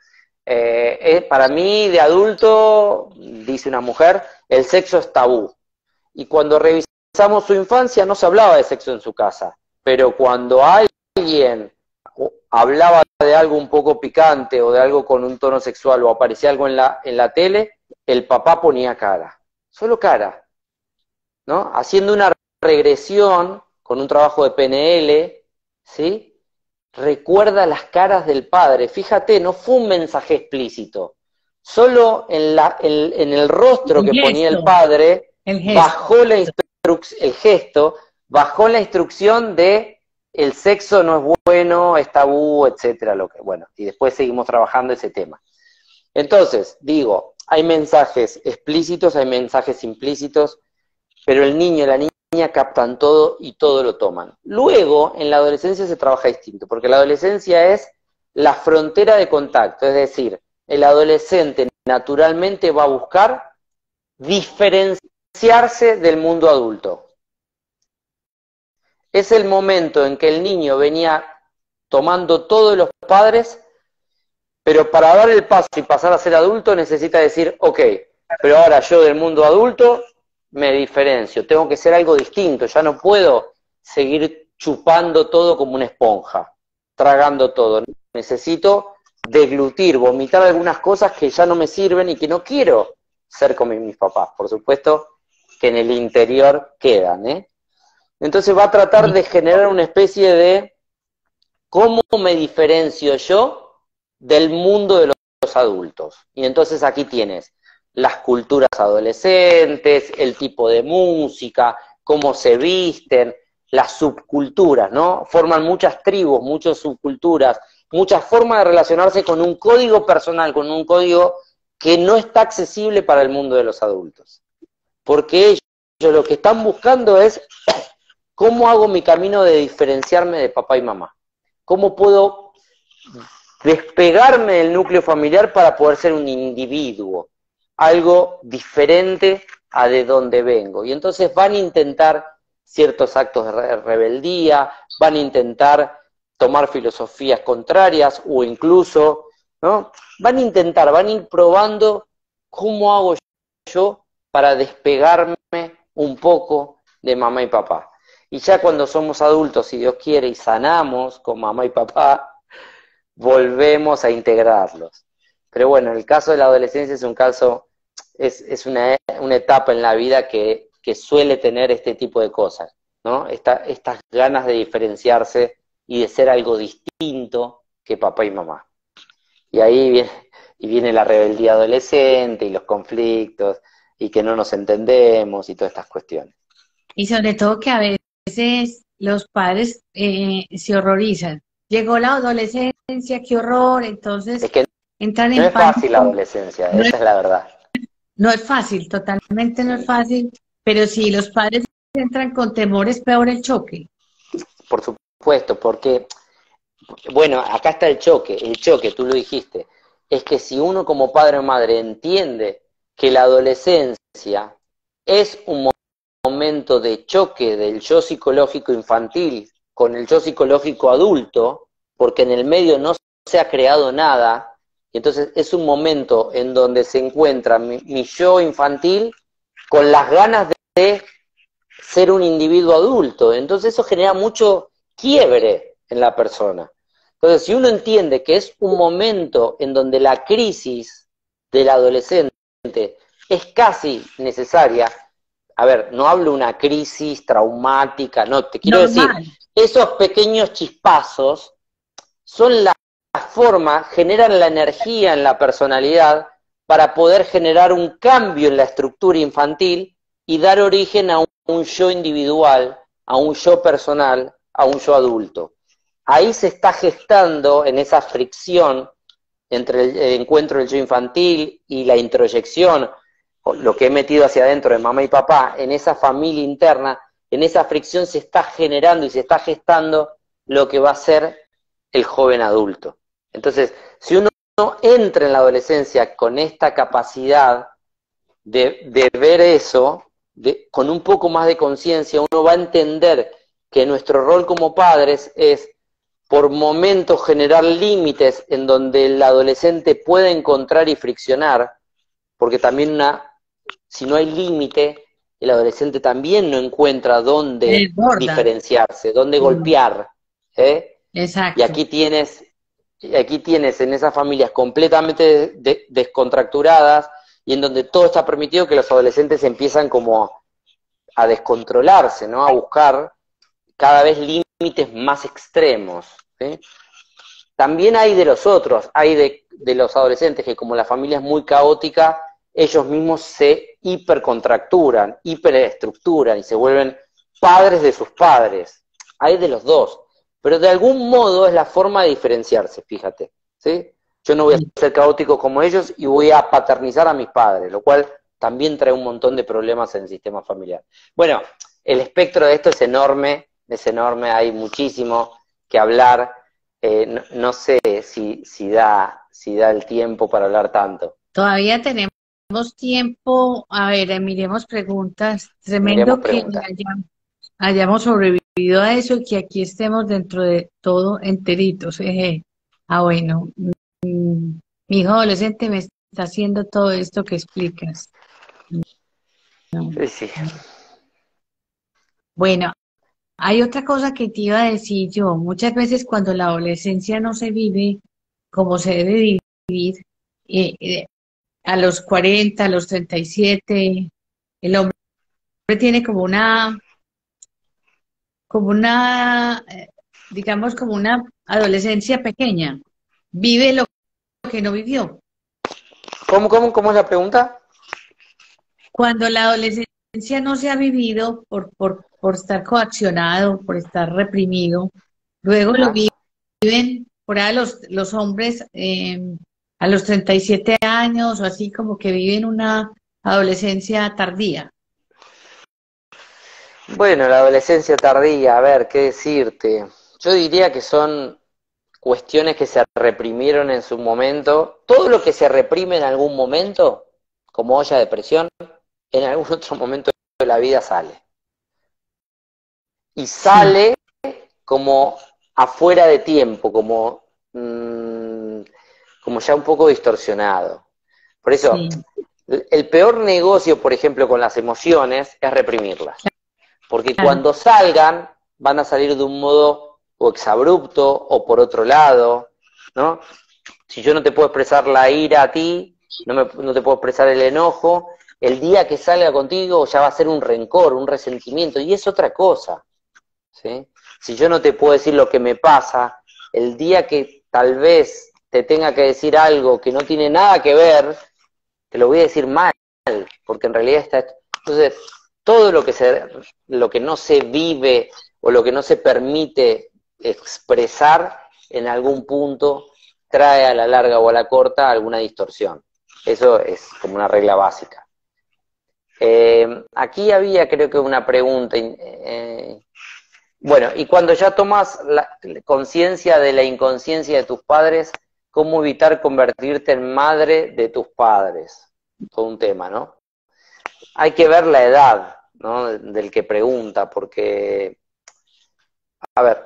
para mí de adulto, dice una mujer, el sexo es tabú. Y cuando revisamos su infancia no se hablaba de sexo en su casa, pero cuando alguien hablaba de algo un poco picante o de algo con un tono sexual o aparecía algo en la tele, el papá ponía cara, solo cara, ¿no? Haciendo una regresión con un trabajo de PNL, ¿sí? Recuerda las caras del padre. Fíjate, no fue un mensaje explícito. Solo en el rostro que ponía el padre bajó el gesto, bajó la instrucción de el sexo no es bueno, es tabú, etcétera, bueno, y después seguimos trabajando ese tema. Entonces, digo, hay mensajes explícitos, hay mensajes implícitos, pero el niño y la niña captan todo y todo lo toman. Luego, en la adolescencia se trabaja distinto, porque la adolescencia es la frontera de contacto, es decir, el adolescente naturalmente va a buscar diferenciarse del mundo adulto. Es el momento en que el niño venía tomando todo de los padres, pero para dar el paso y pasar a ser adulto necesita decir, ok, pero ahora yo del mundo adulto me diferencio, tengo que ser algo distinto, ya no puedo seguir chupando todo como una esponja, tragando todo, necesito deglutir, vomitar algunas cosas que ya no me sirven y que no quiero ser como mis papás, por supuesto que en el interior quedan, ¿eh? Entonces va a tratar de generar una especie de cómo me diferencio yo del mundo de los adultos. Y entonces aquí tienes las culturas adolescentes, el tipo de música, cómo se visten, las subculturas, ¿no? Forman muchas tribus, muchas subculturas, muchas formas de relacionarse con un código personal, con un código que no está accesible para el mundo de los adultos. Porque ellos lo que están buscando es ¿cómo hago mi camino de diferenciarme de papá y mamá? ¿Cómo puedo despegarme del núcleo familiar para poder ser un individuo? Algo diferente a de donde vengo. Y entonces van a intentar ciertos actos de rebeldía, van a intentar tomar filosofías contrarias o incluso, ¿no? Van a ir probando cómo hago yo para despegarme un poco de mamá y papá. Y ya cuando somos adultos, si Dios quiere, y sanamos con mamá y papá, volvemos a integrarlos. Pero bueno, el caso de la adolescencia es un caso, es una etapa en la vida que suele tener este tipo de cosas, ¿no? Estas ganas de diferenciarse y de ser algo distinto que papá y mamá. Y ahí viene la rebeldía adolescente y los conflictos y que no nos entendemos y todas estas cuestiones. Y sobre todo que a veces los padres se horrorizan. Llegó la adolescencia, qué horror, entonces Es que entran no en es fácil la pánico. adolescencia, No es, esa es la verdad. no es fácil, totalmente no es Sí, fácil, pero si los padres entran con temor es peor el choque. por supuesto, porque, bueno, acá está el choque, tú lo dijiste, es que si uno como padre o madre entiende que la adolescencia es un momento de choque del yo psicológico infantil con el yo psicológico adulto, porque en el medio no se ha creado nada, y entonces es un momento en donde se encuentra mi yo infantil con las ganas de ser un individuo adulto, entonces eso genera mucho quiebre en la persona. Entonces, si uno entiende que es un momento en donde la crisis del adolescente es casi necesaria, a ver, no hablo de una crisis traumática, no, te quiero decir, Normal, esos pequeños chispazos son la forma, generan la energía en la personalidad para poder generar un cambio en la estructura infantil y dar origen a un yo individual, a un yo personal, a un yo adulto. Ahí se está gestando en esa fricción entre el encuentro del yo infantil y la introyección, lo que he metido hacia adentro de mamá y papá, en esa familia interna, en esa fricción se está generando y se está gestando lo que va a ser el joven adulto. Entonces, si uno entra en la adolescencia con esta capacidad de ver eso, con un poco más de conciencia, uno va a entender que nuestro rol como padres es por momentos generar límites en donde el adolescente puede encontrar y friccionar, porque también si no hay límite, el adolescente también no encuentra se dónde desborda. diferenciarse, dónde Mm, golpear, ¿eh? Y exacto. aquí tienes en esas familias completamente descontracturadas y en donde todo está permitido que los adolescentes empiezan como a descontrolarse, ¿no? A buscar cada vez límites más extremos, ¿sí? También hay de los otros, hay de los adolescentes que como la familia es muy caótica, ellos mismos se hipercontracturan, hiperestructuran y se vuelven padres de sus padres. Hay de los dos, pero de algún modo es la forma de diferenciarse, fíjate, ¿sí? Yo no voy a ser caótico como ellos y voy a paternizar a mis padres, lo cual también trae un montón de problemas en el sistema familiar. Bueno, el espectro de esto es enorme, hay muchísimo que hablar. No sé si da el tiempo para hablar tanto. Todavía tenemos tiempo. A ver, miremos preguntas. Miremos Tremendo que preguntas. hayamos sobrevivido a eso y que aquí estemos dentro de todo enteritos. Eje. Ah, bueno. Mi hijo adolescente me está haciendo todo esto que explicas. No. Sí, sí. Bueno, hay otra cosa que te iba a decir yo. Muchas veces cuando la adolescencia no se vive como se debe vivir, eh, eh, a los 40, a los 37, el hombre tiene como una, digamos, como una adolescencia pequeña. Vive lo que no vivió. ¿Cómo es la pregunta? Cuando la adolescencia no se ha vivido por estar coaccionado, por estar reprimido, luego lo Ajá. viven por ahí los hombres a los 37 años o así como que viven una adolescencia tardía. Bueno, la adolescencia tardía, a ver, ¿qué decirte? Yo diría que son cuestiones que se reprimieron en su momento. Todo lo que se reprime en algún momento, como olla de presión, en algún otro momento de la vida sale. Y Sí, sale como afuera de tiempo, como ya un poco distorsionado. Por eso, sí, el peor negocio, por ejemplo, con las emociones es reprimirlas. Porque claro, cuando salgan, van a salir de un modo o exabrupto o por otro lado, ¿no? Si yo no te puedo expresar la ira a ti, no te puedo expresar el enojo, el día que salga contigo ya va a ser un rencor, un resentimiento, y es otra cosa, ¿sí? Si yo no te puedo decir lo que me pasa, el día que tal vez te tenga que decir algo que no tiene nada que ver, te lo voy a decir mal, porque en realidad está... Entonces, todo lo que no se vive o lo que no se permite expresar en algún punto trae a la larga o a la corta alguna distorsión. Eso es como una regla básica. Aquí había creo que una pregunta. Bueno, y cuando ya tomas la conciencia de la inconsciencia de tus padres, ¿cómo evitar convertirte en madre de tus padres? Todo un tema, ¿no? Hay que ver la edad, ¿no? Del que pregunta, porque, a ver,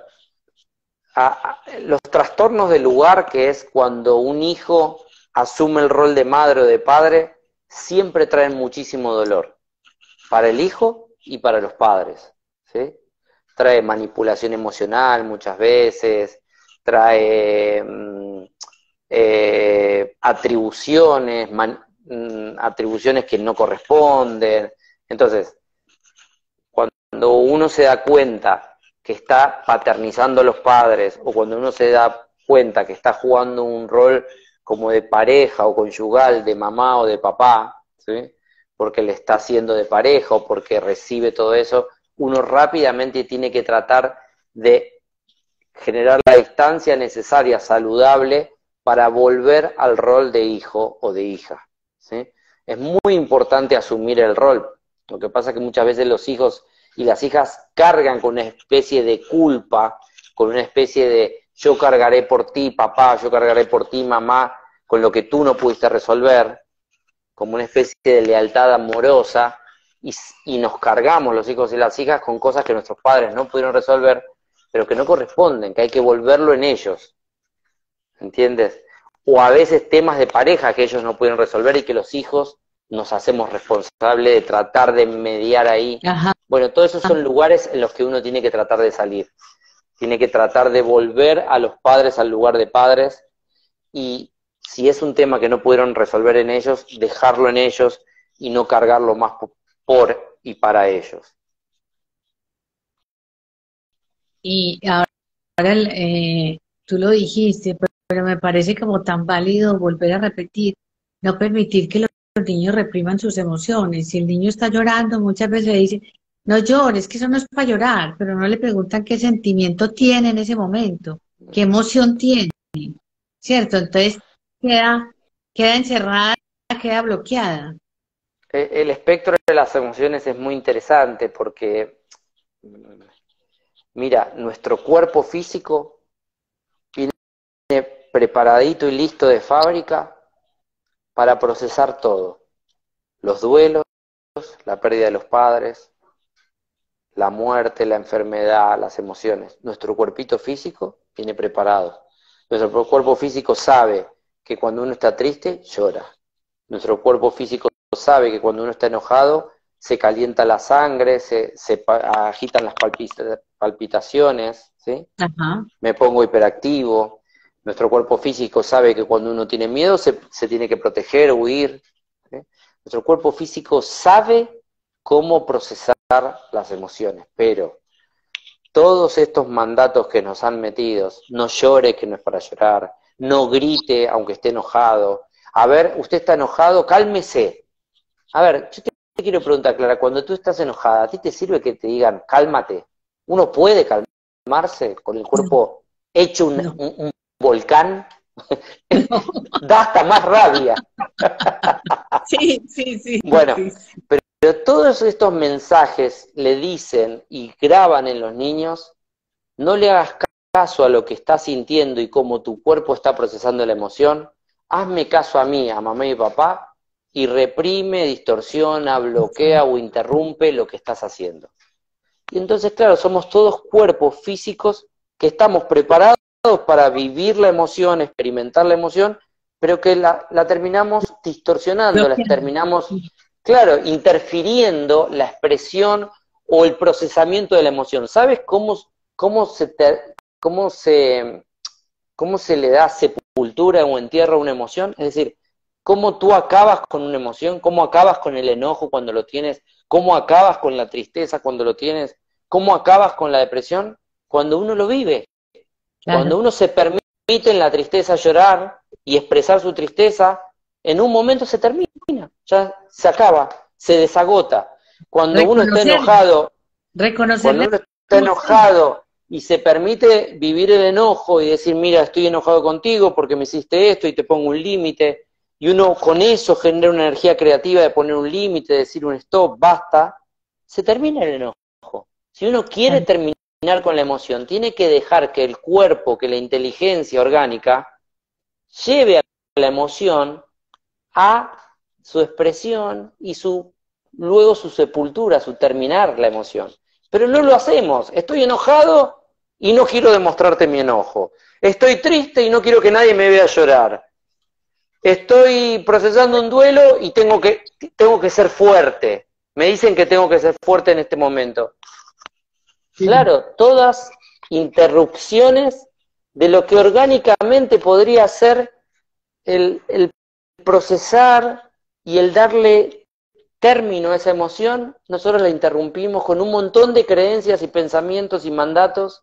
los trastornos del lugar, que es cuando un hijo asume el rol de madre o de padre, siempre traen muchísimo dolor, para el hijo y para los padres, ¿sí? Trae manipulación emocional muchas veces, trae atribuciones, atribuciones que no corresponden. Entonces, cuando uno se da cuenta que está paternizando a los padres, o cuando uno se da cuenta que está jugando un rol como de pareja o conyugal, de mamá o de papá, ¿sí? Porque le está haciendo de pareja o porque recibe todo eso, uno rápidamente tiene que tratar de generar la distancia necesaria, saludable, para volver al rol de hijo o de hija, ¿sí? Es muy importante asumir el rol. Lo que pasa es que muchas veces los hijos y las hijas cargan con una especie de culpa, con una especie de yo cargaré por ti, papá, yo cargaré por ti, mamá, con lo que tú no pudiste resolver, como una especie de lealtad amorosa, y nos cargamos los hijos y las hijas con cosas que nuestros padres no pudieron resolver, pero que no corresponden, que hay que volverlo en ellos, ¿entiendes? O a veces temas de pareja que ellos no pudieron resolver y que los hijos nos hacemos responsables de tratar de mediar ahí. ajá. Bueno, todos esos son lugares en los que uno tiene que tratar de salir. Tiene que tratar de volver a los padres al lugar de padres, y si es un tema que no pudieron resolver en ellos, dejarlo en ellos y no cargarlo más por y para ellos. Y ahora tú lo dijiste, pero me parece como tan válido volver a repetir, no permitir que los niños repriman sus emociones. Si el niño está llorando, muchas veces le dicen, no llores, que eso no es para llorar, pero no le preguntan qué sentimiento tiene en ese momento, qué emoción tiene, ¿cierto? Entonces queda, queda encerrada, queda bloqueada. El espectro de las emociones es muy interesante porque, mira, nuestro cuerpo físico viene preparadito y listo de fábrica para procesar todo: los duelos, la pérdida de los padres, la muerte, la enfermedad, las emociones. Nuestro cuerpito físico viene preparado. Nuestro cuerpo físico sabe que cuando uno está triste, llora. Nuestro cuerpo físico sabe que cuando uno está enojado, se calienta la sangre, se agitan las palpitaciones, ¿sí? Ajá. Me pongo hiperactivo. Nuestro cuerpo físico sabe que cuando uno tiene miedo, se tiene que proteger, huir, ¿sí? Nuestro cuerpo físico sabe cómo procesar las emociones, pero todos estos mandatos que nos han metido, no llore que no es para llorar, no grite aunque esté enojado, a ver, usted está enojado, cálmese. A ver, yo te quiero preguntar, Clara, cuando tú estás enojada, ¿a ti te sirve que te digan cálmate? ¿Uno puede calmarse con el No, cuerpo hecho no, un volcán? no. Da hasta más rabia. Sí, sí, sí, Bueno, sí. todos estos mensajes le dicen y graban en los niños, no le hagas caso a lo que estás sintiendo y cómo tu cuerpo está procesando la emoción, hazme caso a mí, a mamá y papá, y reprime, distorsiona, bloquea o interrumpe lo que estás haciendo. Y entonces, claro, somos todos cuerpos físicos que estamos preparados para vivir la emoción, experimentar la emoción, pero que la terminamos distorsionando, la terminamos, claro, interfiriendo la expresión o el procesamiento de la emoción. ¿Sabes cómo se le da sepultura o entierro a una emoción? Es decir, cómo tú acabas con una emoción, cómo acabas con el enojo cuando lo tienes, cómo acabas con la tristeza cuando lo tienes, cómo acabas con la depresión cuando uno lo vive. Claro. Cuando uno se permite en la tristeza llorar y expresar su tristeza, en un momento se termina, ya se acaba, se desagota. Cuando uno está enojado, reconocerle, cuando uno está enojado y se permite vivir el enojo y decir, mira, estoy enojado contigo porque me hiciste esto y te pongo un límite, y uno con eso genera una energía creativa de poner un límite, de decir un stop, basta, se termina el enojo. Si uno quiere terminar con la emoción, tiene que dejar que el cuerpo, que la inteligencia orgánica, lleve a la emoción a su expresión y luego su sepultura, su terminar la emoción. Pero no lo hacemos. Estoy enojado y no quiero demostrarte mi enojo. Estoy triste y no quiero que nadie me vea llorar. Estoy procesando un duelo y tengo que ser fuerte. Me dicen que tengo que ser fuerte en este momento. Sí. Claro, todas interrupciones de lo que orgánicamente podría ser el procesar y el darle término a esa emoción, nosotros la interrumpimos con un montón de creencias y pensamientos y mandatos,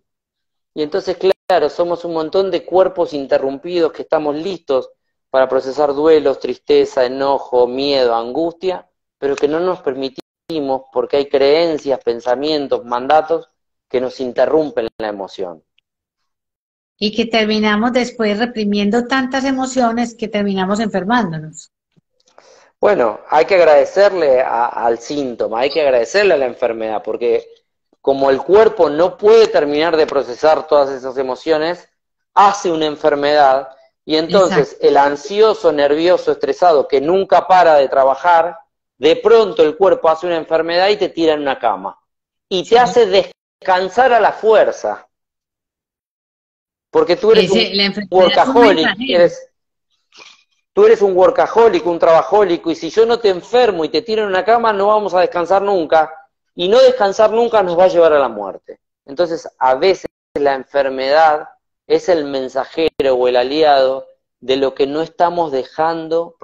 y entonces, claro, somos un montón de cuerpos interrumpidos que estamos listos para procesar duelos, tristeza, enojo, miedo, angustia, pero que no nos permitimos porque hay creencias, pensamientos, mandatos que nos interrumpen la emoción. Y que terminamos después reprimiendo tantas emociones que terminamos enfermándonos. Bueno, hay que agradecerle al síntoma, hay que agradecerle a la enfermedad, porque como el cuerpo no puede terminar de procesar todas esas emociones, hace una enfermedad y entonces exacto, el ansioso, nervioso, estresado, que nunca para de trabajar, de pronto el cuerpo hace una enfermedad y te tira en una cama. Y te hace descansar a la fuerza. Porque tú eres un workaholic, tú eres un workaholic, un trabajólico, y si yo no te enfermo y te tiro en una cama, no vamos a descansar nunca, y no descansar nunca nos va a llevar a la muerte. Entonces, a veces la enfermedad es el mensajero o el aliado de lo que no estamos dejando,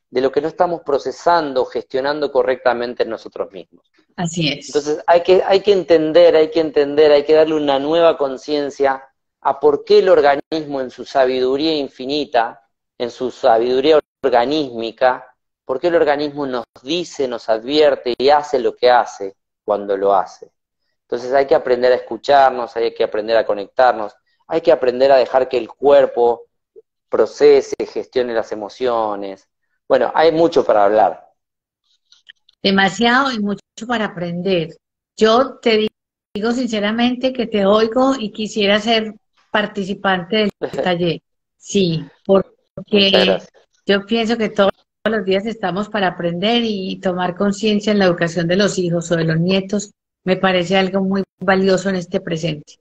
de lo que no estamos procesando, gestionando correctamente en nosotros mismos. Así es. Entonces, hay que entender, hay que darle una nueva conciencia a por qué el organismo en su sabiduría infinita, en su sabiduría organísmica, por qué el organismo nos dice, nos advierte y hace lo que hace cuando lo hace. Entonces hay que aprender a escucharnos, hay que aprender a conectarnos, hay que aprender a dejar que el cuerpo procese, gestione las emociones. Bueno, hay mucho para hablar. Demasiado y mucho para aprender. Yo te digo sinceramente que te oigo y quisiera ser participante del taller. Sí, porque yo pienso que todos los días estamos para aprender y tomar conciencia en la educación de los hijos o de los nietos. Me parece algo muy valioso en este presente.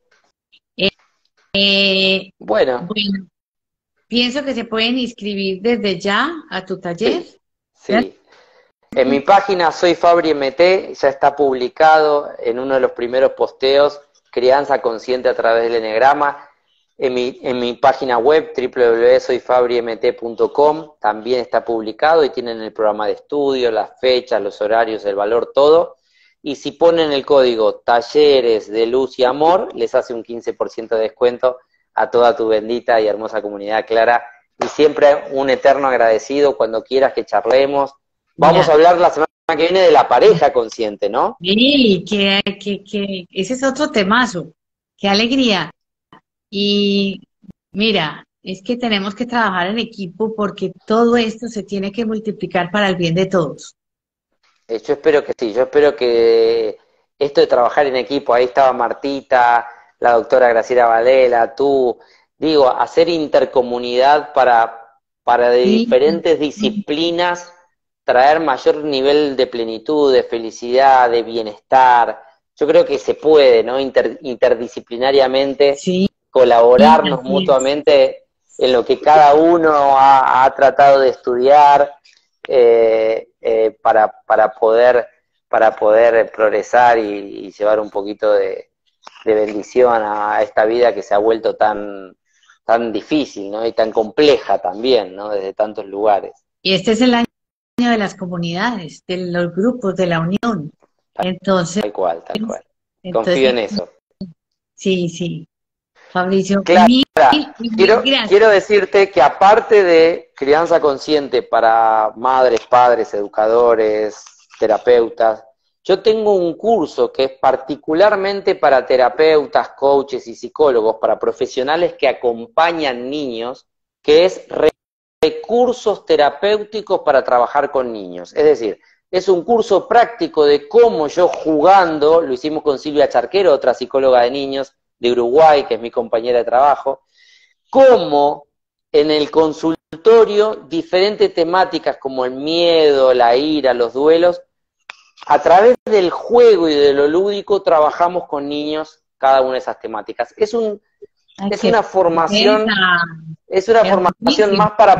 Bueno, pienso que se pueden inscribir desde ya a tu taller. Sí. En mi página Soy Fabri MT ya está publicado en uno de los primeros posteos Crianza Consciente a través del Enegrama. En mi página web www.soyfabrimt.com también está publicado y tienen el programa de estudio, las fechas, los horarios, el valor, todo. Y si ponen el código Talleres de Luz y Amor, les hace un 15% de descuento a toda tu bendita y hermosa comunidad, Clara. Y siempre un eterno agradecido cuando quieras que charlemos. Vamos a hablar la semana que viene de la pareja consciente, ¿no? Sí, que ese es otro temazo. Qué alegría. Y mira, es que tenemos que trabajar en equipo porque todo esto se tiene que multiplicar para el bien de todos. Yo espero que sí, yo espero que esto de trabajar en equipo, ahí estaba Martita, la doctora Graciela Valela, tú, digo, hacer intercomunidad para de Sí, diferentes disciplinas traer mayor nivel de plenitud, de felicidad, de bienestar. Yo creo que se puede, ¿no? Interdisciplinariamente sí, sí, colaborarnos así es. mutuamente en lo que cada uno ha tratado de estudiar para poder progresar y llevar un poquito de bendición a esta vida que se ha vuelto tan difícil, ¿no? Y tan compleja también, ¿no? Desde tantos lugares. Y este es el año de las comunidades, de los grupos, de la unión. Entonces, Tal cual, tal cual. Confío entonces, en eso. sí, sí. Fabricio, Clara, mil quiero gracias. decirte que aparte de crianza consciente para madres, padres, educadores, terapeutas, yo tengo un curso que es particularmente para terapeutas, coaches y psicólogos, para profesionales que acompañan niños, que es recursos terapéuticos para trabajar con niños. Es decir, es un curso práctico de cómo yo jugando, lo hicimos con Silvia Charquero, otra psicóloga de niños de Uruguay, que es mi compañera de trabajo, cómo en el consultorio diferentes temáticas como el miedo, la ira, los duelos, a través del juego y de lo lúdico trabajamos con niños cada una de esas temáticas. Ay, Es qué una formación belleza, es una formación hermosísimo. más para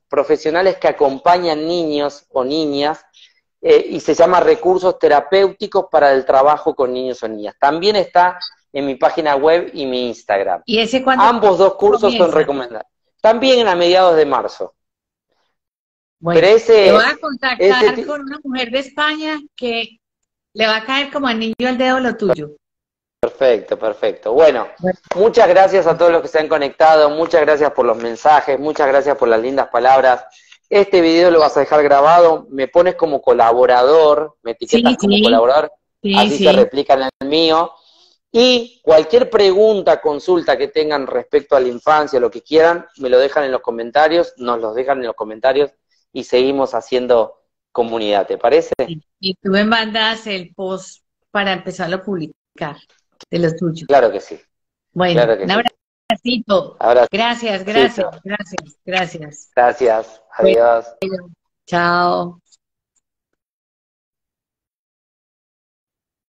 profesionales que acompañan niños o niñas y se llama Recursos Terapéuticos para el Trabajo con Niños o Niñas. También está en mi página web y mi Instagram. ¿Y ese cuándo Ambos dos cursos son comienza? recomendados. También a mediados de marzo. Pero Bueno, te voy a contactar ese con una mujer de España que le va a caer como anillo al dedo lo tuyo. perfecto, perfecto. Bueno, Bueno, muchas gracias a todos los que se han conectado, muchas gracias por los mensajes, muchas gracias por las lindas palabras. Este video lo vas a dejar grabado, me pones como colaborador, me sí, etiquetas como sí, colaborador, sí, así se sí. replica en el mío. Y cualquier pregunta, consulta que tengan respecto a la infancia, lo que quieran, me lo dejan en los comentarios, nos los dejan en los comentarios y seguimos haciendo comunidad, ¿te parece? Sí. Y tú me mandas el post para empezarlo a publicar de lo tuyo. Claro que sí, Bueno, claro que un sí. abracito. Ahora Gracias, sí, gracias, gracias, gracias. gracias, Bueno, adiós. chao.